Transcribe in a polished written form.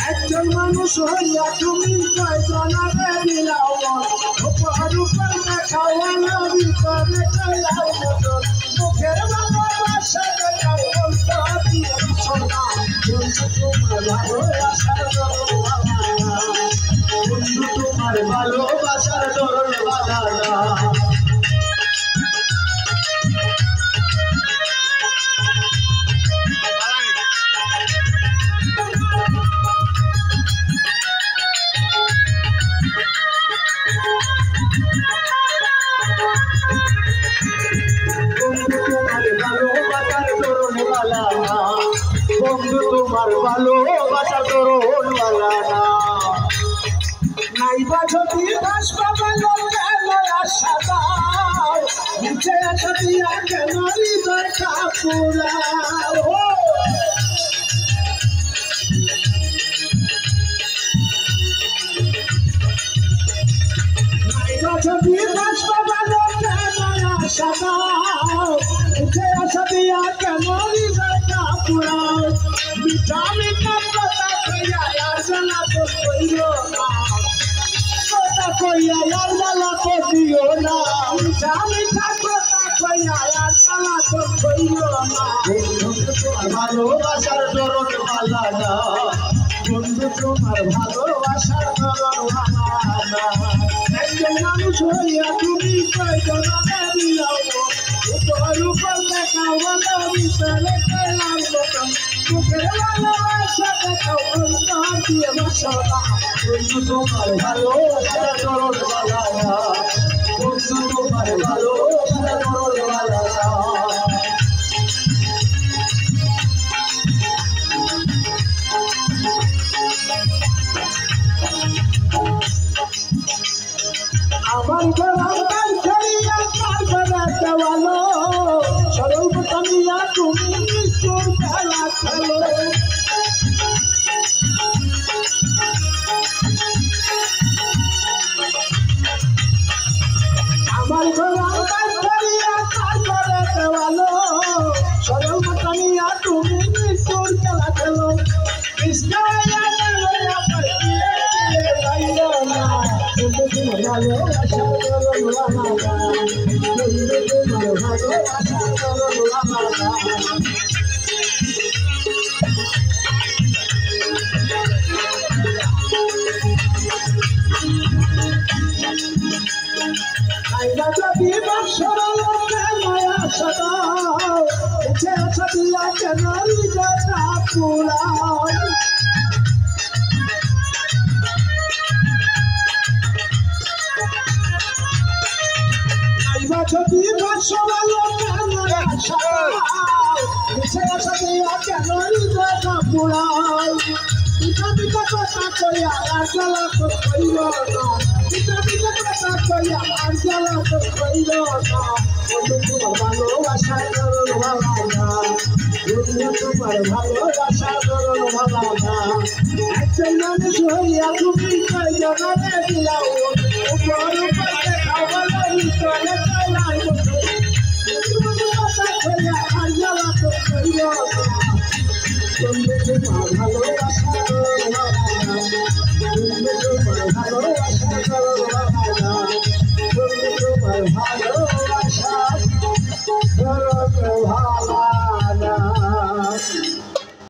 একজন মানুষ হইয়া তুমি কয়জনারে দিলাও উপর উপর দেখাওয়ালা ভিতরে কইলাও মুখের ভালোবাসা দেখাও অন্তর দিয়ে সোনা বন্ধু তোমার ভালোবাসার দরওয়ালা বন্ধু তোমার ভালোবাসার দরওয়ালা বন্ধু তোমার ভালোবাসা দরওয়ালা না নাইবা যদি বাসবা ভালো কেন আশা দাও নিচে আশা দিয়া কেন হৃদয় কাপুরাও নাইবা যদি বাসবা ভালো কেন আশা দাও নিচে আশা দিয়া কেন হৃদয় কাপুরাও মিঠা মিঠা কথা কইয়া আর জ্বালা তো কইও না কথা কইয়া আর জ্বালা তো দিও না মিঠা মিঠা কথা কইয়া আর জ্বালা তো কইও না বন্ধু তোমার ভালোবাসার দরওয়ালা না বন্ধু তোমার ভালোবাসার দরওয়ালা একজন মানুষ হইয়া তুমি কয়জনারে দিলাও উপর উপর দেখাওয়ালা ভিতরে কইলাও মুখের ভালোবাসা দেখাও অন্তর দিয়ে বাসনা বন্ধু তোমার ভালোবাসার দরওয়ালা না বন্ধু তোমার ভালোবাসার দরওয়ালা না আমার গলার ছড়িয়া কারবালা দেওয়ালো সরল কামিয়া তুমি নিষ্ঠুর খেলা খেলো আমার গলার ছড়িয়া কারবালা দেওয়ালো সরল কামিয়া তুমি নিষ্ঠুর খেলা খেলো পিতা পিতা কথা কইয়া আর জ্বালা তো কইল না বন্ধু তোমার ভালোবাসা করল ভালা না বন্ধু তোমার ভালোবাসা করল ভালা না একজন মানুষ হইয়া তুমি কই জনাবে দিলাও উপর উপর দেখাবো ভিতরে কইলাই বন্ধু কথা কইয়া আর জ্বালা তো কইল না বন্ধু তোমার ভালোবাসা করল ভালা না বন্ধু তোমার ভালোবাসা করল ভালা না বন্ধু তোমার ভালো